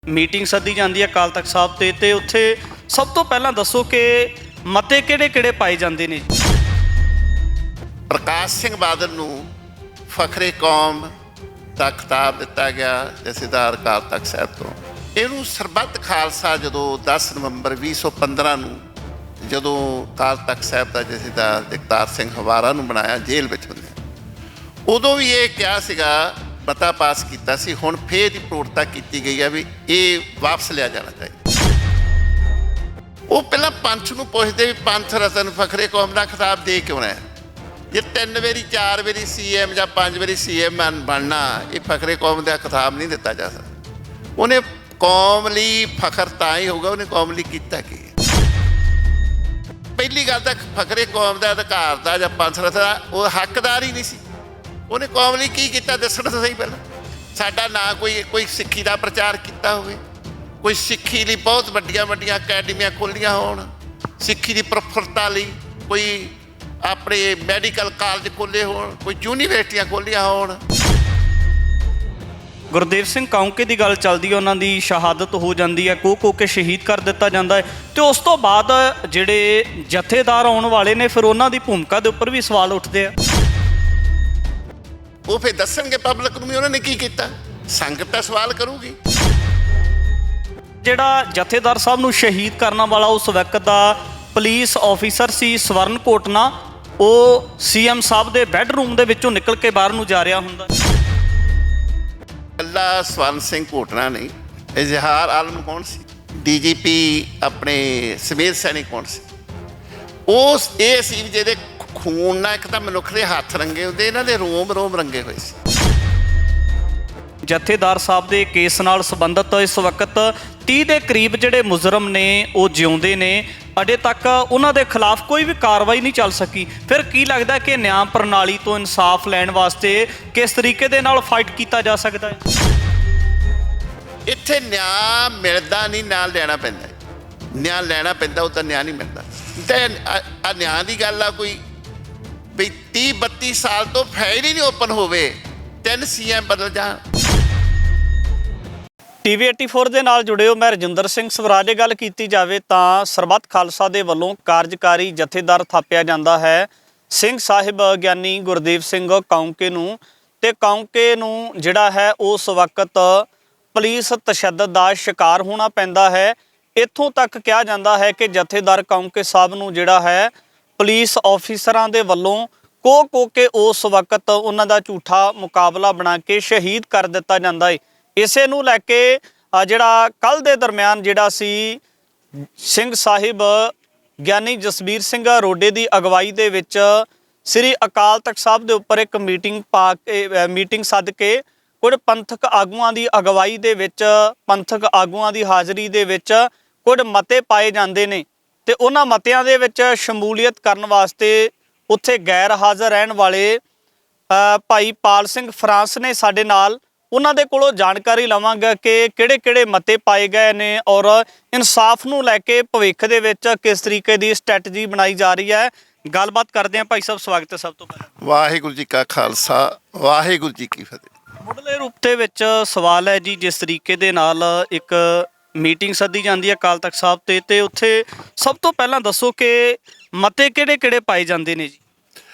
Meeting ਸੱਦੀ ਜਾਂਦੀ ਹੈ ਅਕਾਲ ਤਖਤ ਸਾਹਿਬ ਤੇ ਉੱਥੇ ਸਭ ਤੋਂ ਪਹਿਲਾਂ ਦੱਸੋ ਕਿ ਮਤੇ ਕਿਹੜੇ ਪਾਏ ਜਾਂਦੇ ਨੇ ਜੀ? ਪ੍ਰਕਾਸ਼ ਸਿੰਘ ਬਾਦਲ ਨੂੰ ਫਖਰੇ ਕੌਮ ਦਾ ਖਿਤਾਬ ਦਿੱਤਾ ਗਿਆ ਜਥੇਦਾਰ ਅਕਾਲ ਤਖਤ ਸਾਹਿਬ ਤੋਂ। ਇਹਨੂੰ ਸਰਬੱਤ ਖਾਲਸਾ ਜਦੋਂ 10 ਨਵੰਬਰ 2015 ਨੂੰ ਜਦੋਂ ਅਕਾਲ ਤਖਤ ਸਾਹਿਬ ਦਾ ਜਥੇਦਾਰ ਜਗਤਾਰ ਸਿੰਘ ਹਵਾਰਾ ਨੂੰ ਬਣਾਇਆ ਜੇਲ੍ਹ ਵਿੱਚ ਹੁੰਦੇ, ਉਦੋਂ ਵੀ ਇਹ ਕਿਹਾ ਸੀਗਾ, ਮਤਾ ਪਾਸ ਕੀਤਾ ਸੀ। ਹੁਣ ਫੇਰ ਦੀ ਪ੍ਰੋੜਤਾ ਕੀਤੀ ਗਈ ਹੈ ਵੀ ਇਹ ਵਾਪਸ ਲਿਆ ਜਾਣਾ ਚਾਹੀਦਾ। ਉਹ ਪਹਿਲਾਂ ਪੰਥ ਨੂੰ ਪੁੱਛਦੇ ਵੀ ਪੰਥ ਰਤਨ ਫਖਰੇ ਕੌਮ ਦਾ ਖਿਤਾਬ ਦੇ ਕਿਉਂ ਹੈ? ਜੇ 3 ਵਾਰੀ 4 ਵਾਰੀ CM ਜਾਂ 5 ਵਾਰੀ CM ਬਣਨਾ, ਇਹ ਫਖਰੇ ਕੌਮ ਦਾ ਖਿਤਾਬ ਨਹੀਂ ਦਿੱਤਾ ਜਾ ਸਕਦਾ। ਉਹਨੇ ਕੌਮ ਲਈ ਫਖਰ ਤਾਂ ਹੀ ਹੋਊਗਾ, ਉਹਨੇ ਕੌਮ ਲਈ ਕੀਤਾ ਕੀ? ਪਹਿਲੀ ਗੱਲ ਤਾਂ ਫਖਰੇ ਕੌਮ ਦਾ ਅਧਿਕਾਰ ਦਾ ਜਾਂ ਪੰਥ ਰਤਨ ਦਾ ਉਹ ਹੱਕਦਾਰ ਹੀ ਨਹੀਂ ਸੀ। ਉਹਨੇ ਕੌਮ ਲਈ ਕੀ ਕੀਤਾ ਦੱਸਣਾ ਤਾਂ ਸਹੀ ਪਹਿਲਾਂ। ਸਾਡਾ ਨਾ ਕੋਈ ਸਿੱਖੀ ਦਾ ਪ੍ਰਚਾਰ ਕੀਤਾ ਹੋਵੇ, ਕੋਈ ਸਿੱਖੀ ਲਈ ਬਹੁਤ ਵੱਡੀਆਂ ਅਕੈਡਮੀਆਂ ਖੋਲ੍ਹੀਆਂ ਹੋਣ, ਸਿੱਖੀ ਦੀ ਪ੍ਰਫੁੱਲਤਾ ਲਈ ਕੋਈ ਆਪਣੇ ਮੈਡੀਕਲ ਕਾਲਜ ਖੋਲ੍ਹੇ ਹੋਣ, ਕੋਈ ਯੂਨੀਵਰਸਿਟੀਆਂ ਖੋਲ੍ਹੀਆਂ ਹੋਣ। ਗੁਰਦੇਵ ਸਿੰਘ ਕਾਉਂਕੇ ਦੀ ਗੱਲ ਚੱਲਦੀ ਹੈ, ਉਹਨਾਂ ਦੀ ਸ਼ਹਾਦਤ ਹੋ ਜਾਂਦੀ ਹੈ, ਕੋ ਕੇ ਸ਼ਹੀਦ ਕਰ ਦਿੱਤਾ ਜਾਂਦਾ ਹੈ ਤੇ ਉਸ ਤੋਂ ਬਾਅਦ ਜਿਹੜੇ ਜਥੇਦਾਰ ਆਉਣ ਵਾਲੇ ਨੇ ਫਿਰ ਉਹਨਾਂ ਦੀ ਭੂਮਿਕਾ ਦੇ ਉੱਪਰ ਵੀ ਸਵਾਲ ਉੱਠਦੇ ਆ। ਉਹ ਫਿਰ ਦੱਸਣਗੇ ਪਬਲਿਕ ਨੂੰ ਵੀ ਉਹਨਾਂ ਨੇ ਕੀ ਕੀਤਾ। ਸੰਗਤ ਤਾਂ ਸਵਾਲ ਕਰੂਗੀ। ਜਿਹੜਾ ਜਥੇਦਾਰ ਸਾਹਿਬ ਨੂੰ ਸ਼ਹੀਦ ਕਰਨ ਵਾਲਾ ਉਸ ਵਕਤ ਦਾ ਪੁਲਿਸ ਆਫੀਸਰ ਸੀ ਸਵਰਨ ਕੋਟਨਾ, ਉਹ CM ਸਾਹਿਬ ਦੇ ਬੈੱਡਰੂਮ ਦੇ ਵਿੱਚੋਂ ਨਿਕਲ ਕੇ ਬਾਹਰ ਨੂੰ ਜਾ ਰਿਹਾ ਹੁੰਦਾ। ਕੱਲਾ ਸਵਰਨ ਸਿੰਘ ਘੋਟਣਾ ਨਹੀਂ, ਇਜ਼ਹਾਰ ਆਲਮ ਕੌਣ ਸੀ? DGP ਆਪਣੇ ਸਮੀਰ ਸੈਣੀ ਕੌਣ ਸੀ? ਉਸ ਇਹ ਸੀ ਜਿਹਦੇ ਖੂਨ ਨਾਲ ਇੱਕ ਤਾਂ ਮਨੁੱਖ ਦੇ ਹੱਥ ਰੰਗੇ ਹੁੰਦੇ, ਇਹਨਾਂ ਦੇ ਰੋਮ ਰੰਗੇ ਹੋਏ ਸੀ। ਜਥੇਦਾਰ ਸਾਹਿਬ ਦੇ ਕੇਸ ਨਾਲ ਸੰਬੰਧਿਤ ਇਸ ਵਕਤ 30 ਦੇ ਕਰੀਬ ਜਿਹੜੇ ਮੁਜਰਮ ਨੇ ਉਹ ਜਿਉਂਦੇ ਨੇ। ਅਜੇ ਤੱਕ ਉਹਨਾਂ ਦੇ ਖਿਲਾਫ ਕੋਈ ਵੀ ਕਾਰਵਾਈ ਨਹੀਂ ਚੱਲ ਸਕੀ। ਫਿਰ ਕੀ ਲੱਗਦਾ ਕਿ ਨਿਆਂ ਪ੍ਰਣਾਲੀ ਤੋਂ ਇਨਸਾਫ ਲੈਣ ਵਾਸਤੇ ਕਿਸ ਤਰੀਕੇ ਦੇ ਨਾਲ ਫਾਈਟ ਕੀਤਾ ਜਾ ਸਕਦਾ ਹੈ? ਇੱਥੇ ਨਿਆਂ ਮਿਲਦਾ ਨਹੀਂ, ਨਿਆਂ ਲੈਣਾ ਪੈਂਦਾ। ਨਿਆਂ ਲੈਣਾ ਪੈਂਦਾ, ਉਹ ਤਾਂ ਨਿਆਂ ਨਹੀਂ ਮਿਲਦਾ। ਤੇ ਆ ਨਿਆਂ ਦੀ ਗੱਲ ਆ ਕੋਈ ਵੀ 30-32 ਸਾਲ ਤੋਂ ਫਾਈਲ ਹੀ ਨਹੀਂ ਓਪਨ ਹੋਵੇ, 3 CM ਬਦਲ ਜਾਣ। TV 84 ਦੇ ਨਾਲ ਜੁੜੇ ਹੋ, ਮੈਂ ਰਜਿੰਦਰ ਸਿੰਘ ਸਵਰਾਜ। ਗੱਲ ਕੀਤੀ ਜਾਵੇ ਤਾਂ ਸਰਬੱਤ ਖਾਲਸਾ ਦੇ ਵੱਲੋਂ ਕਾਰਜਕਾਰੀ ਜਥੇਦਾਰ ਥਾਪਿਆ ਜਾਂਦਾ ਹੈ ਸਿੰਘ ਸਾਹਿਬ ਗਿਆਨੀ ਗੁਰਦੇਵ ਸਿੰਘ ਕਾਉਂਕੇ ਨੂੰ, ਤੇ ਕਾਉਂਕੇ ਨੂੰ ਜਿਹੜਾ ਹੈ ਉਸ ਵਕਤ ਪੁਲਿਸ ਤਸ਼ੱਦਦ ਦਾ ਸ਼ਿਕਾਰ ਹੋਣਾ ਪੈਂਦਾ ਹੈ। ਇੱਥੋਂ ਤੱਕ ਕਿਹਾ ਜਾਂਦਾ ਹੈ ਕਿ ਜਥੇਦਾਰ ਕਾਉਂਕੇ ਸਾਹਿਬ ਨੂੰ ਜਿਹੜਾ ਹੈ ਪੁਲਿਸ ਆਫੀਸਰਾਂ ਦੇ ਵੱਲੋਂ ਕੋ ਕੇ ਉਸ ਵਕਤ ਉਹਨਾਂ ਦਾ ਝੂਠਾ ਮੁਕਾਬਲਾ ਬਣਾ ਕੇ ਸ਼ਹੀਦ ਕਰ ਦਿੱਤਾ ਜਾਂਦਾ ਹੈ। ਇਸੇ ਨੂੰ ਲੈ ਕੇ ਜਿਹੜਾ ਕੱਲ ਦੇ ਦਰਮਿਆਨ ਜਿਹੜਾ ਸੀ ਸਿੰਘ ਸਾਹਿਬ ਗਿਆਨੀ ਜਸਬੀਰ ਸਿੰਘ ਰੋਡੇ ਦੀ ਅਗਵਾਈ ਦੇ ਵਿੱਚ ਸ੍ਰੀ ਅਕਾਲ ਤਖਤ ਸਾਹਿਬ ਦੇ ਉੱਪਰ ਇੱਕ ਮੀਟਿੰਗ ਸੱਦ ਕੇ ਕੁਝ ਪੰਥਕ ਆਗੂਆਂ ਦੀ ਅਗਵਾਈ ਦੇ ਵਿੱਚ, ਪੰਥਕ ਆਗੂਆਂ ਦੀ ਹਾਜ਼ਰੀ ਦੇ ਵਿੱਚ ਕੁਝ ਮਤੇ ਪਾਏ ਜਾਂਦੇ ਨੇ ਤੇ ਉਹਨਾਂ ਮਤਿਆਂ ਦੇ ਵਿੱਚ ਸ਼ਮੂਲੀਅਤ ਕਰਨ ਵਾਸਤੇ ਉੱਥੇ ਗੈਰ ਹਾਜ਼ਰ ਰਹਿਣ ਵਾਲੇ ਭਾਈ ਪਾਲ ਸਿੰਘ ਫਰਾਂਸ ਨੇ ਸਾਡੇ ਨਾਲ। ਉਹਨਾਂ ਦੇ ਕੋਲੋਂ ਜਾਣਕਾਰੀ ਲਵਾਂਗਾ ਕਿ ਕਿਹੜੇ ਮਤੇ ਪਾਏ ਗਏ ਨੇ ਔਰ ਇਨਸਾਫ ਨੂੰ ਲੈ ਕੇ ਭਵਿੱਖ ਦੇ ਵਿੱਚ ਕਿਸ ਤਰੀਕੇ ਦੀ ਸਟ੍ਰੈਟਜੀ ਬਣਾਈ ਜਾ ਰਹੀ ਹੈ। ਗੱਲਬਾਤ ਕਰਦੇ ਹਾਂ। ਭਾਈ ਸਾਹਿਬ ਸਵਾਗਤ ਹੈ ਸਭ ਤੋਂ ਪਹਿਲਾਂ। ਵਾਹਿਗੁਰੂ ਜੀ ਕਾ ਖਾਲਸਾ, ਵਾਹਿਗੁਰੂ ਜੀ ਕੀ ਫਤਿਹ। ਮੁੱਢਲੇ ਰੂਪ ਦੇ ਵਿੱਚ ਸਵਾਲ ਹੈ ਜੀ, ਜਿਸ ਤਰੀਕੇ ਦੇ ਨਾਲ ਇੱਕ ਮੀਟਿੰਗ ਸੱਦੀ ਜਾਂਦੀ ਹੈ ਅਕਾਲ ਤਖਤ ਸਾਹਿਬ ਤੇ ਉੱਥੇ ਸਭ ਤੋਂ ਪਹਿਲਾਂ ਦੱਸੋ ਕਿ ਮਤੇ ਕਿਹੜੇ ਪਾਏ ਜਾਂਦੇ ਨੇ ਜੀ?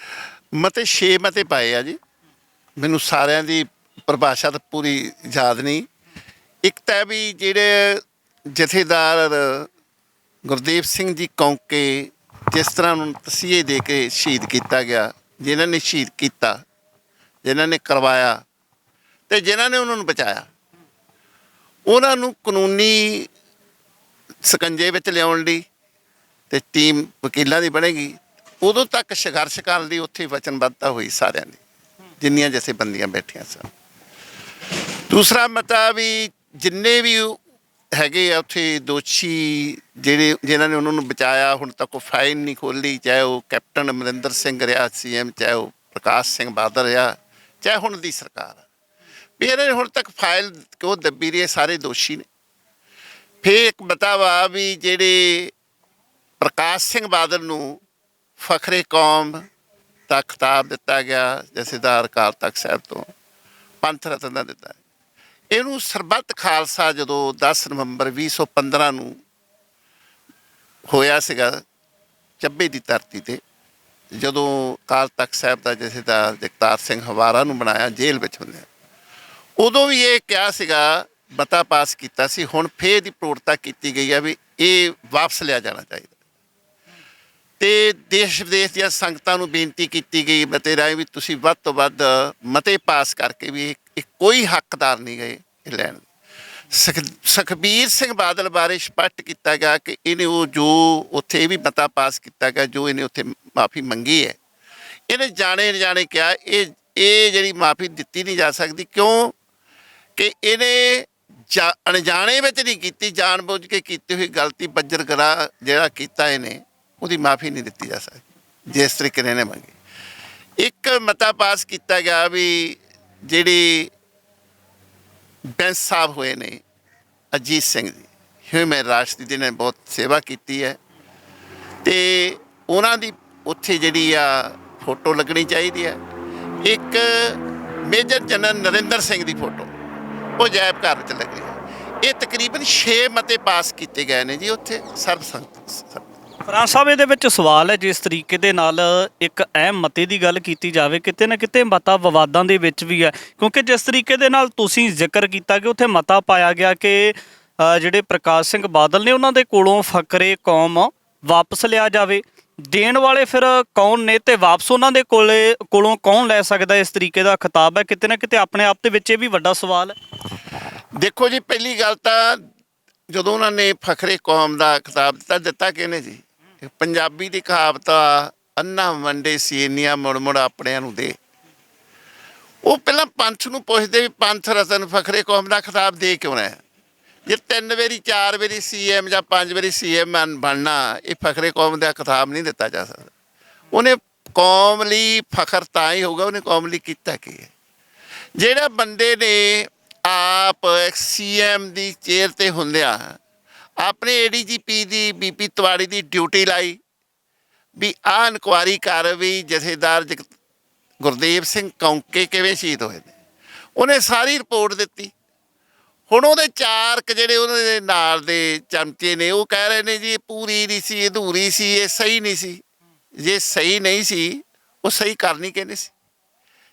ਮਤੇ 6 ਮਤੇ ਪਾਏ ਆ ਜੀ। ਮੈਨੂੰ ਸਾਰਿਆਂ ਦੀ ਪਰਿਭਾਸ਼ਾ ਤਾਂ ਪੂਰੀ ਯਾਦ ਨਹੀਂ। ਇੱਕ ਤਾਂ ਵੀ ਜਿਹੜੇ ਜਥੇਦਾਰ ਗੁਰਦੇਵ ਸਿੰਘ ਜੀ ਕਾਉਂਕੇ ਜਿਸ ਤਰ੍ਹਾਂ ਨੂੰ ਤਸੀਹੇ ਦੇ ਕੇ ਸ਼ਹੀਦ ਕੀਤਾ ਗਿਆ, ਜਿਨ੍ਹਾਂ ਨੇ ਸ਼ਹੀਦ ਕੀਤਾ, ਜਿਨ੍ਹਾਂ ਨੇ ਕਰਵਾਇਆ ਤੇ ਜਿਨ੍ਹਾਂ ਨੇ ਉਹਨਾਂ ਨੂੰ ਬਚਾਇਆ, ਉਹਨਾਂ ਨੂੰ ਕਾਨੂੰਨੀ ਸਕੰਜੇ ਵਿੱਚ ਲਿਆਉਣ ਲਈ ਤੇ ਟੀਮ ਵਕੀਲਾਂ ਦੀ ਬਣੇਗੀ। ਉਦੋਂ ਤੱਕ ਸੰਘਰਸ਼ ਕਰਨ ਦੀ ਉੱਥੇ ਵਚਨਬੱਧਤਾ ਹੋਈ ਸਾਰਿਆਂ ਦੀ, ਜਿੰਨੀਆਂ ਜਥੇਬੰਦੀਆਂ ਬੈਠੀਆਂ ਸਨ। ਦੂਸਰਾ ਮਤਾ ਵੀ ਜਿੰਨੇ ਵੀ ਹੈਗੇ ਆ ਉੱਥੇ ਦੋਸ਼ੀ ਜਿਨ੍ਹਾਂ ਨੇ ਉਹਨਾਂ ਨੂੰ ਬਚਾਇਆ, ਹੁਣ ਤੱਕ ਕੋਈ ਫਾਈਲ ਨਹੀਂ ਖੋਲ੍ਹੀ, ਚਾਹੇ ਉਹ ਕੈਪਟਨ ਅਮਰਿੰਦਰ ਸਿੰਘ ਰਿਹਾ CM, ਚਾਹੇ ਉਹ ਪ੍ਰਕਾਸ਼ ਸਿੰਘ ਬਾਦਲ ਰਿਹਾ, ਚਾਹੇ ਹੁਣ ਦੀ ਸਰਕਾਰ, ਵੀ ਇਹਨਾਂ ਨੇ ਹੁਣ ਤੱਕ ਫਾਈਲ ਕਿਉਂ ਦੱਬੀ ਰਹੀ ਹੈ, ਸਾਰੇ ਦੋਸ਼ੀ ਨੇ। ਫਿਰ ਇੱਕ ਮਤਾ ਵਾ ਵੀ ਜਿਹੜੇ ਪ੍ਰਕਾਸ਼ ਸਿੰਘ ਬਾਦਲ ਨੂੰ ਫਖਰੇ ਕੌਮ ਦਾ ਖਿਤਾਬ ਦਿੱਤਾ ਗਿਆ ਜਥੇਦਾਰ ਅਕਾਲ ਤਖਤ ਸਾਹਿਬ ਤੋਂ, ਪੰਥ ਰਤਨ ਦਾ ਦਿੱਤਾ। ਇਹਨੂੰ ਸਰਬੱਤ ਖਾਲਸਾ ਜਦੋਂ 10 ਨਵੰਬਰ 2015 ਨੂੰ ਹੋਇਆ ਸੀਗਾ ਚੱਬੇ ਦੀ ਧਰਤੀ ਤੇ, ਜਦੋਂ ਅਕਾਲ ਤਖਤ ਸਾਹਿਬ ਦਾ ਜਥੇਦਾਰ ਜਗਤਾਰ ਸਿੰਘ ਹਵਾਰਾ ਨੂੰ ਬਣਾਇਆ ਜੇਲ੍ਹ ਵਿੱਚ ਹੁੰਦੇ, ਉਦੋਂ ਵੀ ਇਹ ਕਿਹਾ ਸੀਗਾ, ਮਤਾ ਪਾਸ ਕੀਤਾ ਸੀ। ਹੁਣ ਫੇਰ ਦੀ ਪ੍ਰੋੜਤਾ ਕੀਤੀ ਗਈ ਆ ਵੀ ਇਹ ਵਾਪਸ ਲਿਆ ਜਾਣਾ ਚਾਹੀਦਾ, ਤੇ ਦੇਸ਼ ਵਿਦੇਸ਼ ਦੀਆਂ ਸੰਗਤਾਂ ਨੂੰ ਬੇਨਤੀ ਕੀਤੀ ਗਈ ਮਤੇ ਰਾਹੀਂ ਵੀ ਤੁਸੀਂ ਵੱਧ ਤੋਂ ਵੱਧ ਮਤੇ ਪਾਸ ਕਰਕੇ ਵੀ ਇਹ ਕੋਈ ਹੱਕਦਾਰ ਨਹੀਂ ਗਏ ਇਹ ਲੈਣ ਦੇ। ਸੁਖਬੀਰ ਸਿੰਘ ਬਾਦਲ ਬਾਰੇ ਸਪਸ਼ਟ ਕੀਤਾ ਗਿਆ ਕਿ ਇਹਨੇ ਉਹ ਜੋ ਉੱਥੇ ਇਹ ਵੀ ਮਤਾ ਪਾਸ ਕੀਤਾ ਗਿਆ, ਜੋ ਇਹਨੇ ਉੱਥੇ ਮਾਫੀ ਮੰਗੀ ਹੈ, ਇਹਨੇ ਜਾਣੇ ਅਣਜਾਣੇ ਕਿਹਾ ਇਹ ਜਿਹੜੀ ਮਾਫੀ ਦਿੱਤੀ ਨਹੀਂ ਜਾ ਸਕਦੀ, ਕਿਉਂ ਕਿ ਇਹਨੇ ਅਣਜਾਣੇ ਵਿੱਚ ਨਹੀਂ ਕੀਤੀ, ਜਾਣ ਬੁੱਝ ਕੇ ਕੀਤੀ ਹੋਈ ਗਲਤੀ ਬੱਜਰਗਰਾ ਜਿਹੜਾ ਕੀਤਾ ਇਹਨੇ, ਉਹਦੀ ਮਾਫੀ ਨਹੀਂ ਦਿੱਤੀ ਜਾ ਸਕਦੀ ਜਿਸ ਤਰੀਕੇ ਨਾਲ ਇਹਨੇ ਮੰਗੀ। ਇੱਕ ਮਤਾ ਪਾਸ ਕੀਤਾ ਗਿਆ ਵੀ ਜਿਹੜੀ ਬੈਂਸ ਸਾਹਿਬ ਹੋਏ ਨੇ ਅਜੀਤ ਸਿੰਘ ਜੀ, ਹਿਊਮਨ ਰਾਈਟਸ ਦੀ ਜਿਹਨੇ ਬਹੁਤ ਸੇਵਾ ਕੀਤੀ ਹੈ, ਤੇ ਉਹਨਾਂ ਦੀ ਉੱਥੇ ਜਿਹੜੀ ਆ ਫੋਟੋ ਲੱਗਣੀ ਚਾਹੀਦੀ ਹੈ। ਇੱਕ ਮੇਜਰ ਜਨਰਲ ਨਰਿੰਦਰ ਸਿੰਘ ਦੀ ਫੋਟੋ ਉਹ ਅਜਾਇਬ ਘਰ ਵਿੱਚ ਲੱਗੀ ਹੈ। ਇਹ ਤਕਰੀਬਨ 6 ਮਤੇ ਪਾਸ ਕੀਤੇ ਗਏ ਨੇ ਜੀ ਉੱਥੇ ਸਰਬਸੰਮਤੀ। ਫਰਾਂਸ ਸਾਹਿਬ, ਇਹਦੇ ਵਿੱਚ ਸਵਾਲ ਹੈ, ਜਿਸ ਤਰੀਕੇ ਦੇ ਨਾਲ ਇੱਕ ਅਹਿਮ ਮਤੇ ਦੀ ਗੱਲ ਕੀਤੀ ਜਾਵੇ, ਕਿਤੇ ਨਾ ਕਿਤੇ ਮਤਾ ਵਿਵਾਦਾਂ ਦੇ ਵਿੱਚ ਵੀ ਹੈ, ਕਿਉਂਕਿ ਜਿਸ ਤਰੀਕੇ ਦੇ ਨਾਲ ਤੁਸੀਂ ਜ਼ਿਕਰ ਕੀਤਾ ਕਿ ਉੱਥੇ ਮਤਾ ਪਾਇਆ ਗਿਆ ਕਿ ਜਿਹੜੇ ਪ੍ਰਕਾਸ਼ ਸਿੰਘ ਬਾਦਲ ਨੇ ਉਹਨਾਂ ਦੇ ਕੋਲੋਂ ਫਕਰੇ ਕੌਮ ਵਾਪਸ ਲਿਆ ਜਾਵੇ, ਦੇਣ ਵਾਲੇ ਫਿਰ ਕੌਣ ਨੇ ਤੇ ਵਾਪਸ ਉਹਨਾਂ ਦੇ ਕੋਲੋਂ ਕੌਣ ਲੈ ਸਕਦਾ, ਇਸ ਤਰੀਕੇ ਦਾ ਖਿਤਾਬ ਹੈ। ਕਿਤੇ ਨਾ ਕਿਤੇ ਆਪਣੇ ਆਪ ਦੇ ਵਿੱਚ ਇਹ ਵੀ ਵੱਡਾ ਸਵਾਲ ਹੈ। ਦੇਖੋ ਜੀ, ਪਹਿਲੀ ਗੱਲ ਤਾਂ ਜਦੋਂ ਉਹਨਾਂ ਨੇ ਫਖਰੇ ਕੌਮ ਦਾ ਖਿਤਾਬ ਦਿੱਤਾ ਕਿਹਨੇ ਜੀ? ਪੰਜਾਬੀ ਦੀ ਕਹਾਵਤ ਆ, ਅੰਨਾ ਵੰਡੇ ਸੀਨੀਆਂ ਮੁੜ ਮੁੜ ਆਪਣਿਆਂ ਨੂੰ ਦੇ। ਉਹ ਪਹਿਲਾਂ ਪੰਥ ਨੂੰ ਪੁੱਛਦੇ ਵੀ ਪੰਥ ਰਤਨ ਫਖਰੇ ਕੌਮ ਦਾ ਖਿਤਾਬ ਦੇ ਕਿਉਂ ਰਿਹਾ? ਜੇ 3 ਵਾਰੀ 4 ਵਾਰੀ CM ਜਾਂ 5 ਵਾਰੀ CM ਬਣਨਾ, ਇਹ ਫਖਰੇ ਕੌਮ ਦਾ ਖਿਤਾਬ ਨਹੀਂ ਦਿੱਤਾ ਜਾ ਸਕਦਾ। ਉਹਨੇ ਕੌਮ ਲਈ ਫਖਰ ਤਾਂ ਹੀ ਹੋਊਗਾ, ਉਹਨੇ ਕੌਮ ਲਈ ਕੀਤਾ ਕੀ ਹੈ? ਜਿਹੜਾ ਬੰਦੇ ਨੇ ਆਪ CM ਦੀ ਚੇਅਰ 'ਤੇ ਹੁੰਦਿਆਂ ਆਪਣੇ ADGP ਦੀ BP ਤਿਵਾੜੀ ਦੀ ਡਿਊਟੀ ਲਾਈ ਵੀ ਆਹ ਇਨਕੁਆਇਰੀ ਕਰ ਵੀ ਜਥੇਦਾਰ ਗੁਰਦੇਵ ਸਿੰਘ ਕੌਂਕੇ ਕਿਵੇਂ ਸ਼ਹੀਦ ਹੋਏ ਨੇ। ਉਹਨੇ ਸਾਰੀ ਰਿਪੋਰਟ ਦਿੱਤੀ। ਹੁਣ ਉਹਦੇ 4 ਜਿਹੜੇ ਉਹਨਾਂ ਦੇ ਨਾਲ ਦੇ ਚਮਚੇ ਨੇ, ਉਹ ਕਹਿ ਰਹੇ ਨੇ ਜੀ ਇਹ ਪੂਰੀ ਨਹੀਂ ਸੀ, ਅਧੂਰੀ ਸੀ, ਇਹ ਸਹੀ ਨਹੀਂ ਸੀ। ਜੇ ਸਹੀ ਨਹੀਂ ਸੀ, ਉਹ ਸਹੀ ਕਰਨੀ ਕਿਹਨੇ ਸੀ?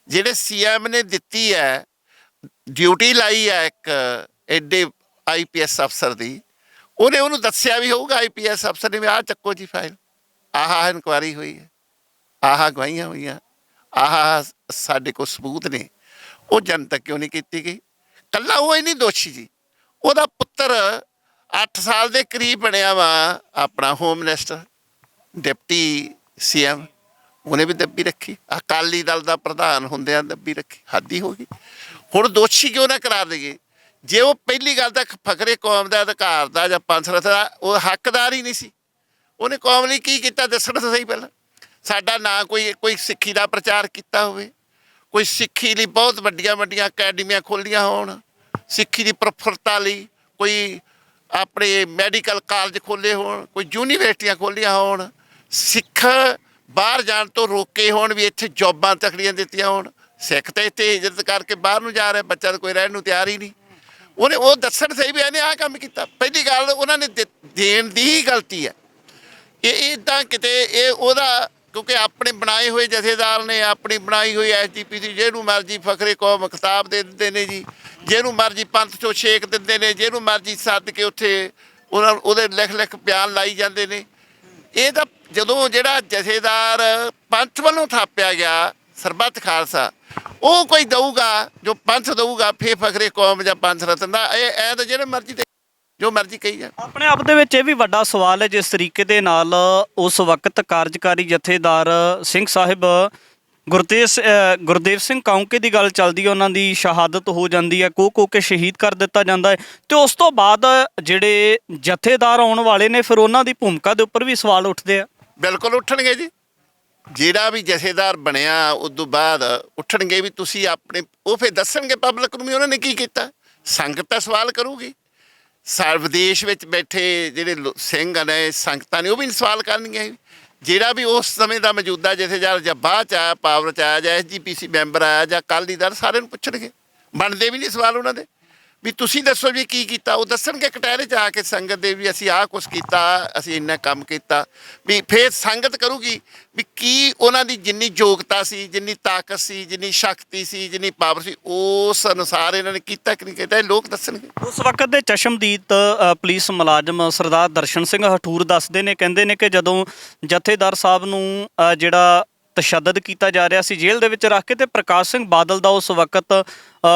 ਜਿਹੜੇ CM ਨੇ ਦਿੱਤੀ ਹੈ, ਡਿਊਟੀ ਲਾਈ ਹੈ ਇੱਕ ਐਡੇ IPS ਅਫਸਰ ਦੀ, ਉਹਨੇ ਉਹਨੂੰ ਦੱਸਿਆ ਵੀ ਹੋਊਗਾ IPS ਅਫਸਰ ਨੇ ਵੀ ਆਹ ਚੱਕੋ ਜੀ ਫਾਈਲ, ਆਹ ਇਨਕੁਆਇਰੀ ਹੋਈ ਹੈ, ਆਹ ਗਵਾਹੀਆਂ ਹੋਈਆਂ, ਆਹ ਸਾਡੇ ਕੋਲ ਸਬੂਤ ਨੇ। ਉਹ ਜਨਤਕ ਕਿਉਂ ਨਹੀਂ ਕੀਤੀ ਗਈ? ਕੱਲਾ ਉਹ ਹੀ ਨਹੀਂ ਦੋਸ਼ੀ ਜੀ, ਉਹਦਾ ਪੁੱਤਰ 8 ਸਾਲ ਦੇ ਕਰੀਬ ਬਣਿਆ ਵਾ ਆਪਣਾ ਹੋਮ ਮਿਨਿਸਟਰ, ਡਿਪਟੀ CM, ਉਹਨੇ ਵੀ ਦੱਬੀ ਰੱਖੀ। ਅਕਾਲੀ ਦਲ ਦਾ ਪ੍ਰਧਾਨ ਹੁੰਦਿਆਂ ਦੱਬੀ ਰੱਖੀ, ਹੱਦ ਹੀ ਹੋ ਗਈ। ਹੁਣ ਦੋਸ਼ੀ ਕਿਉਂ ਨਾ ਕਰਾਰ ਦੇਈਏ? ਜੇ ਉਹ ਪਹਿਲੀ ਗੱਲ ਤਾਂ ਫਕਰੇ ਕੌਮ ਦਾ ਅਧਿਕਾਰ ਦਾ ਜਾਂ ਪੰਥ ਰਥ ਦਾ ਉਹ ਹੱਕਦਾਰ ਹੀ ਨਹੀਂ ਸੀ, ਉਹਨੇ ਕੌਮ ਲਈ ਕੀ ਕੀਤਾ ਦੱਸਣਾ ਤਾਂ ਸਹੀ ਪਹਿਲਾਂ। ਸਾਡਾ ਨਾ ਕੋਈ ਸਿੱਖੀ ਦਾ ਪ੍ਰਚਾਰ ਕੀਤਾ ਹੋਵੇ, ਕੋਈ ਸਿੱਖੀ ਲਈ ਬਹੁਤ ਵੱਡੀਆਂ ਵੱਡੀਆਂ ਅਕੈਡਮੀਆਂ ਖੋਲ੍ਹੀਆਂ ਹੋਣ, ਸਿੱਖੀ ਦੀ ਪ੍ਰਫੁੱਲਤਾ ਲਈ ਕੋਈ ਆਪਣੇ ਮੈਡੀਕਲ ਕਾਲਜ ਖੋਲ੍ਹੇ ਹੋਣ, ਕੋਈ ਯੂਨੀਵਰਸਿਟੀਆਂ ਖੋਲ੍ਹੀਆਂ ਹੋਣ, ਸਿੱਖ ਬਾਹਰ ਜਾਣ ਤੋਂ ਰੋਕੇ ਹੋਣ, ਵੀ ਇੱਥੇ ਜੋਬਾਂ ਤਕੜੀਆਂ ਦਿੱਤੀਆਂ ਹੋਣ। ਸਿੱਖ ਤਾਂ ਇੱਥੇ ਹਿਜਰਤ ਕਰਕੇ ਬਾਹਰ ਨੂੰ ਜਾ ਰਿਹਾ, ਬੱਚਾ ਤਾਂ ਕੋਈ ਰਹਿਣ ਨੂੰ ਤਿਆਰ ਹੀ ਨਹੀਂ। ਉਹਨੇ ਉਹ ਦੱਸਣ ਸਹੀ ਵੀ ਇਹਨੇ ਆਹ ਕੰਮ ਕੀਤਾ। ਪਹਿਲੀ ਗੱਲ ਉਹਨਾਂ ਨੇ ਦੇਣ ਦੀ ਹੀ ਗਲਤੀ ਹੈ। ਇਹ ਇੱਦਾਂ ਕਿਤੇ ਇਹ ਉਹਦਾ, ਕਿਉਂਕਿ ਆਪਣੇ ਬਣਾਏ ਹੋਏ ਜਥੇਦਾਰ ਨੇ ਆਪਣੀ ਬਣਾਈ ਹੋਈ SGP ਦੀ, ਜਿਹਨੂੰ ਮਰਜ਼ੀ ਫਖਰੇ ਕੌਮ ਖਿਤਾਬ ਦੇ ਦਿੰਦੇ ਨੇ ਜੀ, ਜਿਹਨੂੰ ਮਰਜ਼ੀ ਪੰਥ 'ਚੋਂ ਛੇਕ ਦਿੰਦੇ ਨੇ, ਜਿਹਨੂੰ ਮਰਜ਼ੀ ਸੱਦ ਕੇ ਉੱਥੇ ਉਹਦੇ ਲਿਖ ਬਿਆਨ ਲਾਈ ਜਾਂਦੇ ਨੇ। ਇਹ ਤਾਂ ਜਦੋਂ ਜਿਹੜਾ ਜਥੇਦਾਰ ਪੰਥ ਵੱਲੋਂ ਥਾਪਿਆ ਗਿਆ ਸਰਬੱਤ ਖਾਲਸਾ, ਉਹ ਕੋਈ ਦਊਗਾ ਜੋ ਪੰਥ ਦਊਗਾ, ਫੇਰ ਫਖਰੇ ਕੌਮ ਜਾਂ ਪੰਥ ਰਤਨ ਦਾ ਇਹ ਤਾਂ ਜਿਹੜੇ ਮਰਜ਼ੀ ਜੋ ਮਰਜ਼ੀ ਕਹੀ ਜਾਣ। ਆਪਣੇ ਆਪ ਦੇ ਵਿੱਚ ਇਹ ਵੀ ਵੱਡਾ ਸਵਾਲ ਹੈ, ਜਿਸ ਤਰੀਕੇ ਦੇ ਨਾਲ ਉਸ ਵਕਤ ਕਾਰਜਕਾਰੀ ਜਥੇਦਾਰ ਸਿੰਘ ਸਾਹਿਬ ਗੁਰਦੇਵ ਸਿੰਘ ਕੌਂਕੇ ਦੀ ਗੱਲ ਚੱਲਦੀ ਹੈ, ਉਹਨਾਂ ਦੀ ਸ਼ਹਾਦਤ ਹੋ ਜਾਂਦੀ ਹੈ, ਕੋਹ ਕੇ ਸ਼ਹੀਦ ਕਰ ਦਿੱਤਾ ਜਾਂਦਾ ਹੈ, ਤੇ ਉਸ ਤੋਂ ਬਾਅਦ ਜਿਹੜੇ ਜਥੇਦਾਰ ਆਉਣ ਵਾਲੇ ਨੇ ਫਿਰ ਉਹਨਾਂ ਦੀ ਭੂਮਿਕਾ ਦੇ ਉੱਪਰ ਵੀ ਸਵਾਲ ਉੱਠਦੇ ਆ। ਬਿਲਕੁਲ ਉੱਠਣਗੇ ਜੀ, ਜਿਹੜਾ ਵੀ ਜਥੇਦਾਰ ਬਣਿਆ ਉਸ ਤੋਂ ਬਾਅਦ ਉੱਠਣਗੇ ਵੀ ਤੁਸੀਂ ਆਪਣੇ, ਉਹ ਫਿਰ ਦੱਸਣਗੇ ਪਬਲਿਕ ਨੂੰ ਵੀ ਉਹਨਾਂ ਨੇ ਕੀ ਕੀਤਾ। ਸੰਗਤ ਤਾਂ ਸਵਾਲ ਕਰੂਗੀ, ਵਿਦੇਸ਼ ਵਿੱਚ ਬੈਠੇ ਜਿਹੜੇ ਸਿੰਘ ਨੇ, ਸੰਗਤਾਂ ਨੇ, ਉਹ ਵੀ ਸਵਾਲ ਕਰਨਗੀਆਂ। ਜਿਹੜਾ ਵੀ ਉਸ ਸਮੇਂ ਦਾ ਮੌਜੂਦਾ ਜਥੇਦਾਰ ਜਾਂ ਬਾਅਦ 'ਚ ਆਇਆ, ਪਾਵਰ 'ਚ ਆਇਆ, ਜਾਂ SGPC ਮੈਂਬਰ ਆਇਆ ਜਾਂ ਅਕਾਲੀ ਦਲ, ਸਾਰਿਆਂ ਨੂੰ ਪੁੱਛਣਗੇ। ਬਣਦੇ ਵੀ ਨਹੀਂ ਸਵਾਲ ਉਹਨਾਂ ਦੇ। ਵੀ ਤੁਸੀਂ ਦੱਸੋ ਵੀ ਕੀ ਕੀਤਾ। ਉਹ ਦੱਸਣਗੇ ਕਟਹਿਰੇ 'ਚ ਆ ਕੇ ਸੰਗਤ ਦੇ ਵੀ ਅਸੀਂ ਆਹ ਕੁਛ ਕੀਤਾ, ਅਸੀਂ ਇੰਨਾ ਕੰਮ ਕੀਤਾ। ਵੀ ਫਿਰ ਸੰਗਤ ਕਰੂਗੀ ਵੀ ਕੀ ਉਹਨਾਂ ਦੀ ਜਿੰਨੀ ਯੋਗਤਾ ਸੀ, ਜਿੰਨੀ ਤਾਕਤ ਸੀ, ਜਿੰਨੀ ਸ਼ਕਤੀ ਸੀ, ਜਿੰਨੀ ਪਾਵਰ ਸੀ, ਉਸ ਅਨੁਸਾਰ ਇਹਨਾਂ ਨੇ ਕੀਤਾ ਕਿ ਨਹੀਂ ਕੀਤਾ, ਇਹ ਲੋਕ ਦੱਸਣਗੇ। ਉਸ ਵਕਤ ਦੇ ਚਸ਼ਮਦੀਦ ਪੁਲਿਸ ਮੁਲਾਜ਼ਮ ਸਰਦਾਰ ਦਰਸ਼ਨ ਸਿੰਘ ਹਠੂਰ ਦੱਸਦੇ ਨੇ, ਕਹਿੰਦੇ ਨੇ ਕਿ ਜਦੋਂ ਜਥੇਦਾਰ ਸਾਹਿਬ ਨੂੰ ਜਿਹੜਾ ਤਸ਼ੱਦਦ ਕੀਤਾ ਜਾ ਰਿਹਾ ਸੀ ਜੇਲ੍ਹ ਦੇ ਵਿੱਚ ਰੱਖ ਕੇ, ਤੇ ਪ੍ਰਕਾਸ਼ ਸਿੰਘ ਬਾਦਲ ਦਾ ਉਸ ਵਕਤ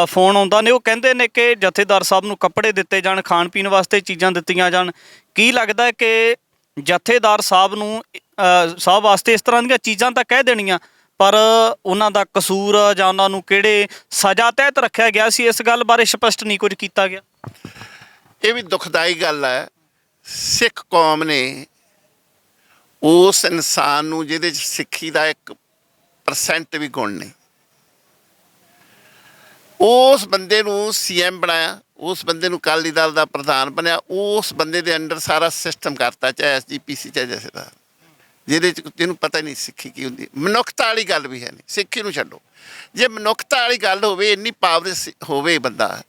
ਫੋਨ ਆਉਂਦਾ ਨੇ। ਉਹ ਕਹਿੰਦੇ ਨੇ ਕਿ ਜਥੇਦਾਰ ਸਾਹਿਬ ਨੂੰ ਕੱਪੜੇ ਦਿੱਤੇ ਜਾਣ, ਖਾਣ ਪੀਣ ਵਾਸਤੇ ਚੀਜ਼ਾਂ ਦਿੱਤੀਆਂ ਜਾਣ। ਕੀ ਲੱਗਦਾ ਹੈ ਕਿ ਜਥੇਦਾਰ ਸਾਹਿਬ ਨੂੰ ਸਾਹਿਬ ਵਾਸਤੇ ਇਸ ਤਰ੍ਹਾਂ ਦੀਆਂ ਚੀਜ਼ਾਂ ਤਾਂ ਕਹਿ ਦੇਣੀਆਂ, ਪਰ ਉਹਨਾਂ ਦਾ ਕਸੂਰ ਜਾਂ ਉਹਨਾਂ ਨੂੰ ਕਿਹੜੇ ਸਜ਼ਾ ਤਹਿਤ ਰੱਖਿਆ ਗਿਆ ਸੀ, ਇਸ ਗੱਲ ਬਾਰੇ ਸਪਸ਼ਟ ਨਹੀਂ ਕੁਝ ਕੀਤਾ ਗਿਆ। ਇਹ ਵੀ ਦੁਖਦਾਈ ਗੱਲ ਹੈ। ਸਿੱਖ ਕੌਮ ਨੇ ਉਸ ਇਨਸਾਨ ਨੂੰ ਜਿਹਦੇ 'ਚ ਸਿੱਖੀ ਦਾ 1% ਵੀ ਗੁਣ ਨਹੀਂ, ਉਸ ਬੰਦੇ ਨੂੰ CM ਬਣਾਇਆ, ਉਸ ਬੰਦੇ ਨੂੰ ਅਕਾਲੀ ਦਲ ਦਾ ਪ੍ਰਧਾਨ ਬਣਿਆ, ਉਸ ਬੰਦੇ ਦੇ ਅੰਡਰ ਸਾਰਾ ਸਿਸਟਮ ਕਰਤਾ, ਚਾਹੇ SGPC ਚਾਹੇ ਜਥੇਦਾਰ, ਜਿਹਦੇ 'ਚ ਤੈਨੂੰ ਪਤਾ ਨਹੀਂ ਸਿੱਖੀ ਕੀ ਹੁੰਦੀ। ਮਨੁੱਖਤਾ ਵਾਲੀ ਗੱਲ ਵੀ ਹੈ ਨਹੀਂ, ਸਿੱਖੀ ਨੂੰ ਛੱਡੋ। ਜੇ ਮਨੁੱਖਤਾ ਵਾਲੀ ਗੱਲ ਹੋਵੇ, ਇੰਨੀ ਪਾਵਰ ਹੋਵੇ ਬੰਦਾ,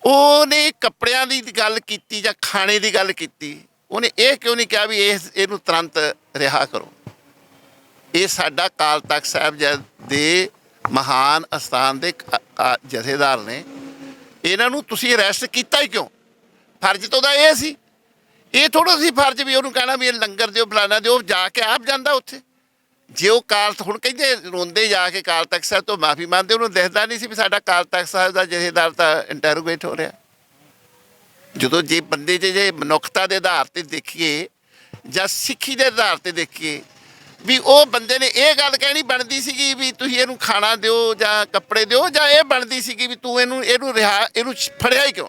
ਉਹਨੇ ਕੱਪੜਿਆਂ ਦੀ ਗੱਲ ਕੀਤੀ ਜਾਂ ਖਾਣੇ ਦੀ ਗੱਲ ਕੀਤੀ, ਉਹਨੇ ਇਹ ਕਿਉਂ ਨਹੀਂ ਕਿਹਾ ਵੀ ਇਹਨੂੰ ਤੁਰੰਤ ਰਿਹਾ ਕਰੋ। ਇਹ ਸਾਡਾ ਅਕਾਲ ਤਖਤ ਸਾਹਿਬ ਦੇ ਮਹਾਨ ਅਸਥਾਨ ਦੇ ਜਥੇਦਾਰ ਨੇ, ਇਹਨਾਂ ਨੂੰ ਤੁਸੀਂ ਅਰੈਸਟ ਕੀਤਾ ਹੀ ਕਿਉਂ? ਫਰਜ਼ ਤਾਂ ਉਹਦਾ ਇਹ ਸੀ। ਇਹ ਥੋੜ੍ਹਾ ਸੀ ਫਰਜ਼ ਵੀ ਉਹਨੂੰ ਕਹਿਣਾ ਵੀ ਇਹ ਲੰਗਰ ਦਿਓ, ਫਲਾਣਾ ਦਿਓ। ਜਾ ਕੇ ਆਪ ਜਾਂਦਾ ਉੱਥੇ। ਜੇ ਉਹ ਹੁਣ ਕਹਿੰਦੇ ਰੋਂਦੇ ਜਾ ਕੇ ਅਕਾਲ ਤਖਤ ਸਾਹਿਬ ਤੋਂ ਮਾਫੀ ਮੰਗਦੇ, ਉਹਨੂੰ ਦਿਖਦਾ ਨਹੀਂ ਸੀ ਵੀ ਸਾਡਾ ਅਕਾਲ ਤਖਤ ਸਾਹਿਬ ਦਾ ਜਥੇਦਾਰ ਤਾਂ ਇੰਟਰੋਗੇਟ ਹੋ ਰਿਹਾ। ਜਦੋਂ ਜੇ ਬੰਦੇ 'ਚ ਜੇ ਮਨੁੱਖਤਾ ਦੇ ਆਧਾਰ 'ਤੇ ਦੇਖੀਏ ਜਾਂ ਸਿੱਖੀ ਦੇ ਆਧਾਰ 'ਤੇ ਦੇਖੀਏ, ਵੀ ਉਹ ਬੰਦੇ ਨੇ ਇਹ ਗੱਲ ਕਹਿਣੀ ਬਣਦੀ ਸੀਗੀ ਵੀ ਤੁਸੀਂ ਇਹਨੂੰ ਖਾਣਾ ਦਿਓ ਜਾਂ ਕੱਪੜੇ ਦਿਓ, ਜਾਂ ਇਹ ਬਣਦੀ ਸੀਗੀ ਵੀ ਤੂੰ ਇਹਨੂੰ ਫੜਿਆ ਹੀ ਕਿਉਂ?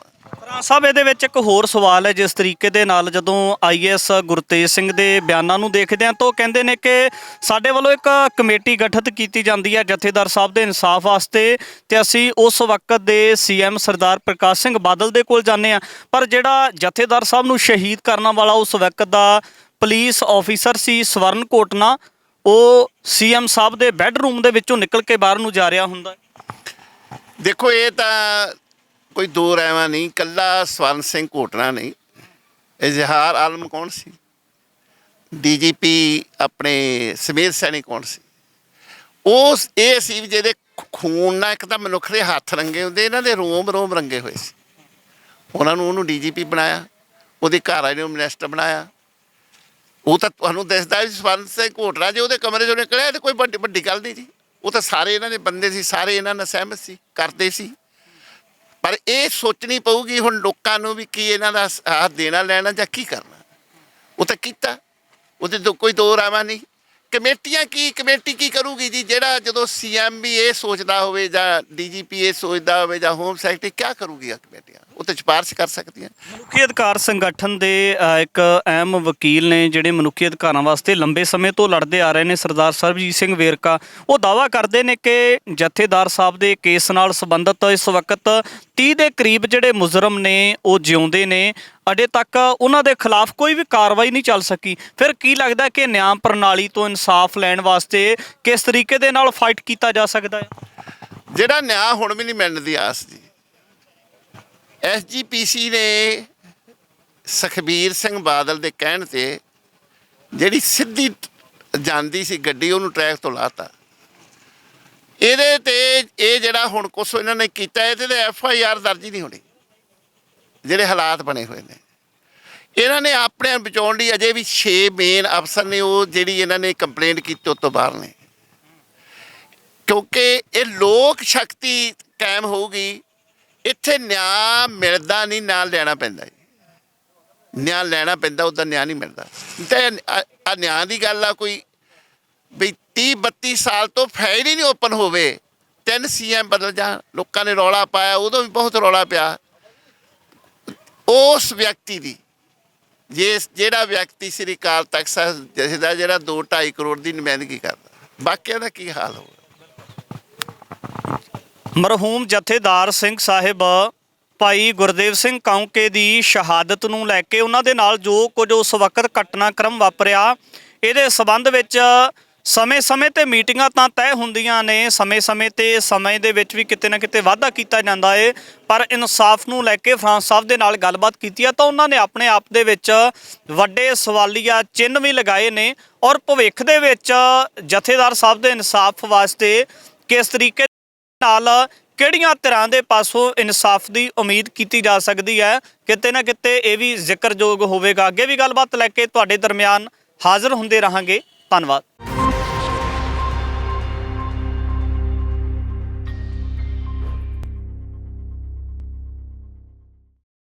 ਸਾਹਿਬ ਇਹਦੇ ਵਿੱਚ ਇੱਕ ਹੋਰ ਸਵਾਲ ਹੈ। ਜਿਸ ਤਰੀਕੇ ਦੇ ਨਾਲ ਜਦੋਂ IAS ਗੁਰਤੇਜ ਸਿੰਘ ਦੇ ਬਿਆਨਾਂ ਨੂੰ ਦੇਖਦੇ ਹਾਂ, ਤਾਂ ਉਹ ਕਹਿੰਦੇ ਨੇ ਕਿ ਸਾਡੇ ਵੱਲੋਂ ਇੱਕ ਕਮੇਟੀ ਗਠਿਤ ਕੀਤੀ ਜਾਂਦੀ ਹੈ ਜਥੇਦਾਰ ਸਾਹਿਬ ਦੇ ਇਨਸਾਫ ਵਾਸਤੇ, ਤੇ ਅਸੀਂ ਉਸ ਵਕਤ ਦੇ CM ਸਰਦਾਰ ਪ੍ਰਕਾਸ਼ ਸਿੰਘ ਬਾਦਲ ਦੇ ਕੋਲ ਜਾਂਦੇ ਹਾਂ। ਪਰ ਜਿਹੜਾ ਜਥੇਦਾਰ ਸਾਹਿਬ ਨੂੰ ਸ਼ਹੀਦ ਕਰਨ ਵਾਲਾ ਉਸ ਵਕਤ ਦਾ ਪੁਲਿਸ ਆਫੀਸਰ ਸੀ ਸਵਰਨ ਕੋਟਨਾ, ਉਹ CM ਸਾਹਿਬ ਦੇ ਬੈੱਡਰੂਮ ਦੇ ਵਿੱਚੋਂ ਨਿਕਲ ਕੇ ਬਾਹਰ ਨੂੰ ਜਾ ਰਿਹਾ ਹੁੰਦਾ। ਦੇਖੋ, ਇਹ ਤਾਂ ਕੋਈ ਦੋ ਰਹਿਵਾਂ ਨਹੀਂ, ਇਕੱਲਾ ਸਵਰਨ ਸਿੰਘ ਘੋਟਣਾ ਨਹੀਂ। ਇਜ਼ਹਾਰ ਆਲਮ ਕੌਣ ਸੀ? DGP ਆਪਣੇ ਸਮੇਤ ਸੈਣੀ ਕੌਣ ਸੀ? ਇਹ ਸੀ ਜਿਹਦੇ ਖੂਨ ਨਾਲ ਇੱਕ ਤਾਂ ਮਨੁੱਖ ਦੇ ਹੱਥ ਰੰਗੇ ਹੁੰਦੇ, ਇਹਨਾਂ ਦੇ ਰੋਮ ਰੰਗੇ ਹੋਏ ਸੀ। ਉਹਨੂੰ DGP ਬਣਾਇਆ, ਉਹਦੇ ਘਰ ਵਾਲੇ ਨੂੰ ਮਿਨਿਸਟਰ ਬਣਾਇਆ। ਉਹ ਤਾਂ ਤੁਹਾਨੂੰ ਦੱਸਦਾ ਵੀ ਸਵਰਨ ਸਿੰਘ ਘੋਟਣਾ ਜੇ ਉਹਦੇ ਕਮਰੇ 'ਚੋਂ ਨਿਕਲਿਆ ਤਾਂ ਕੋਈ ਵੱਡੀ ਗੱਲ ਨਹੀਂ ਜੀ। ਉਹ ਤਾਂ ਸਾਰੇ ਇਹਨਾਂ ਦੇ ਬੰਦੇ ਸੀ, ਸਾਰੇ ਇਹਨਾਂ ਨਾਲ ਸਹਿਮਤ ਸੀ, ਕਰਦੇ ਸੀ। ਪਰ ਇਹ ਸੋਚਣੀ ਪਊਗੀ ਹੁਣ ਲੋਕਾਂ ਨੂੰ ਵੀ ਕੀ ਇਹਨਾਂ ਦਾ ਸਾਥ ਦੇਣਾ ਲੈਣਾ ਜਾਂ ਕੀ ਕਰਨਾ। ਉਹ ਤਾਂ ਕੀਤਾ, ਉਹਦੇ ਤੋਂ ਕੋਈ ਦੋ ਰਾਵਾਂ ਨਹੀਂ। ਕਮੇਟੀ ਕੀ ਕਰੂਗੀ ਜੀ? ਜਿਹੜਾ ਜਦੋਂ CM ਵੀ ਇਹ ਸੋਚਦਾ ਹੋਵੇ ਜਾਂ DGP ਇਹ ਸੋਚਦਾ ਹੋਵੇ ਜਾਂ ਹੋਮ ਸੈਕਟਰੀ, ਕਿਆ ਕਰੂਗੀ ਕਮੇਟੀਆਂ? ਉਹ ਤਾਂ ਸਿਫਾਰਿਸ਼ ਕਰ ਸਕਦੀਆਂ। ਮਨੁੱਖੀ ਅਧਿਕਾਰ ਸੰਗਠਨ ਦੇ ਇੱਕ ਅਹਿਮ ਵਕੀਲ ਨੇ ਜਿਹੜੇ ਮਨੁੱਖੀ ਅਧਿਕਾਰਾਂ ਵਾਸਤੇ ਲੰਬੇ ਸਮੇਂ ਤੋਂ ਲੜਦੇ ਆ ਰਹੇ ਨੇ, ਸਰਦਾਰ ਸਰਬਜੀਤ ਸਿੰਘ ਵੇਰਕਾ, ਉਹ ਦਾਅਵਾ ਕਰਦੇ ਨੇ ਕਿ ਜਥੇਦਾਰ ਸਾਹਿਬ ਦੇ ਕੇਸ ਨਾਲ ਸੰਬੰਧਿਤ ਇਸ ਵਕਤ 30 ਦੇ ਕਰੀਬ ਜਿਹੜੇ ਮੁਜਰਮ ਨੇ ਉਹ ਜਿਉਂਦੇ ਨੇ। ਅਜੇ ਤੱਕ ਉਹਨਾਂ ਦੇ ਖਿਲਾਫ ਕੋਈ ਵੀ ਕਾਰਵਾਈ ਨਹੀਂ ਚੱਲ ਸਕੀ। ਫਿਰ ਕੀ ਲੱਗਦਾ ਕਿ ਨਿਆਂ ਪ੍ਰਣਾਲੀ ਤੋਂ ਇਨਸਾਫ ਲੈਣ ਵਾਸਤੇ ਕਿਸ ਤਰੀਕੇ ਦੇ ਨਾਲ ਫਾਈਟ ਕੀਤਾ ਜਾ ਸਕਦਾ ਹੈ? ਜਿਹੜਾ ਨਿਆਂ ਹੁਣ ਵੀ ਨਹੀਂ ਮਿਲਣ ਦੀ ਆਸ ਜੀ। SGPC ਨੇ ਸੁਖਬੀਰ ਸਿੰਘ ਬਾਦਲ ਦੇ ਕਹਿਣ 'ਤੇ ਜਿਹੜੀ ਸਿੱਧੀ ਜਾਂਦੀ ਸੀ ਗੱਡੀ, ਉਹਨੂੰ ਟਰੈਕ ਤੋਂ ਲਾਤਾ। ਇਹਦੇ 'ਤੇ ਇਹ ਜਿਹੜਾ ਹੁਣ ਕੁਛ ਇਹਨਾਂ ਨੇ ਕੀਤਾ, ਇਹਦੇ 'ਤੇ FIR ਦਰਜ ਹੀ ਨਹੀਂ ਹੋਣੀ। ਜਿਹੜੇ ਹਾਲਾਤ ਬਣੇ ਹੋਏ ਨੇ, ਇਹਨਾਂ ਨੇ ਆਪਣੇ ਬਚਾਉਣ ਲਈ ਅਜੇ ਵੀ 6 ਮੇਨ ਅਫਸਰ ਨੇ, ਉਹ ਜਿਹੜੀ ਇਹਨਾਂ ਨੇ ਕੰਪਲੇਂਟ ਕੀਤੀ ਉਸ ਤੋਂ ਬਾਹਰ ਨੇ। ਕਿਉਂਕਿ ਇਹ ਲੋਕ ਸ਼ਕਤੀ ਕਾਇਮ ਹੋਊਗੀ, ਇੱਥੇ ਨਿਆਂ ਮਿਲਦਾ ਨਹੀਂ, ਨਿਆਂ ਲੈਣਾ ਪੈਂਦਾ ਜੀ। ਨਿਆਂ ਲੈਣਾ ਪੈਂਦਾ, ਉੱਦਾਂ ਨਿਆਂ ਨਹੀਂ ਮਿਲਦਾ। ਤੇ ਨਿਆਂ ਦੀ ਗੱਲ ਆ ਕੋਈ ਵੀ 30-32 ਸਾਲ ਤੋਂ ਫਾਈਲ ਹੀ ਨਹੀਂ ਓਪਨ ਹੋਵੇ, 3 CM ਬਦਲ ਜਾਣ। ਲੋਕਾਂ ਨੇ ਰੌਲਾ ਪਾਇਆ, ਉਦੋਂ ਵੀ ਬਹੁਤ ਰੌਲਾ ਪਿਆ। ਉਸ ਵਿਅਕਤੀ ਦੀ ਜਿਹੜਾ ਵਿਅਕਤੀ ਸ੍ਰੀ ਅਕਾਲ ਤਖਤ ਸਾਹਿਬ ਜਥੇਦਾਰ ਜਿਹੜਾ 2-2.5 ਕਰੋੜ ਦੀ ਨੁਮਾਇੰਦਗੀ ਕਰਦਾ, ਬਾਕੀਆਂ ਦਾ ਕੀ ਹਾਲ ਹੋਊਗਾ? ਮਰਹੂਮ ਜਥੇਦਾਰ ਸਿੰਘ ਸਾਹਿਬ ਭਾਈ ਗੁਰਦੇਵ ਸਿੰਘ ਕਾਉਂਕੇ ਦੀ ਸ਼ਹਾਦਤ ਨੂੰ ਲੈ ਕੇ ਉਹਨਾਂ ਦੇ ਨਾਲ ਜੋ ਕੁਝ ਉਸ ਵਕਤ ਘਟਨਾਕ੍ਰਮ ਵਾਪਰਿਆ, ਇਹਦੇ ਸਬੰਧ ਵਿੱਚ ਸਮੇਂ-ਸਮੇਂ ਤੇ ਮੀਟਿੰਗਾਂ ਤਾਂ ਤੈਅ ਹੁੰਦੀਆਂ ਨੇ, ਸਮੇਂ-ਸਮੇਂ ਤੇ ਸਮੇਂ ਦੇ ਵਿੱਚ ਵੀ ਕਿਤੇ ਨਾ ਕਿਤੇ ਵਾਅਦਾ ਕੀਤਾ ਜਾਂਦਾ ਏ, ਪਰ ਇਨਸਾਫ ਨੂੰ ਲੈ ਕੇ ਫਰਾਂਸ ਸਾਹਿਬ ਦੇ ਨਾਲ ਗੱਲਬਾਤ ਕੀਤੀ ਆ ਤਾਂ ਉਹਨਾਂ ਨੇ ਆਪਣੇ ਆਪ ਦੇ ਵਿੱਚ ਵੱਡੇ ਸਵਾਲੀਆ ਚਿੰਨ੍ਹ ਵੀ ਲਗਾਏ ਨੇ ਔਰ ਭਵਿੱਖ ਦੇ ਵਿੱਚ ਜਥੇਦਾਰ ਸਾਹਿਬ ਦੇ ਇਨਸਾਫ ਵਾਸਤੇ ਕਿਸ ਤਰੀਕੇ ਨਾਲ ਕਿਹੜੀਆਂ ਧਿਰਾਂ ਦੇ ਪਾਸੋਂ ਇਨਸਾਫ ਦੀ ਉਮੀਦ ਕੀਤੀ ਜਾ ਸਕਦੀ ਹੈ, ਕਿਤੇ ਨਾ ਕਿਤੇ ਇਹ ਵੀ ਜ਼ਿਕਰਯੋਗ ਹੋਵੇਗਾ। ਅੱਗੇ ਵੀ ਗੱਲਬਾਤ ਲੈ ਕੇ ਤੁਹਾਡੇ ਦਰਮਿਆਨ ਹਾਜ਼ਰ ਹੁੰਦੇ ਰਹਾਂਗੇ। ਧੰਨਵਾਦ।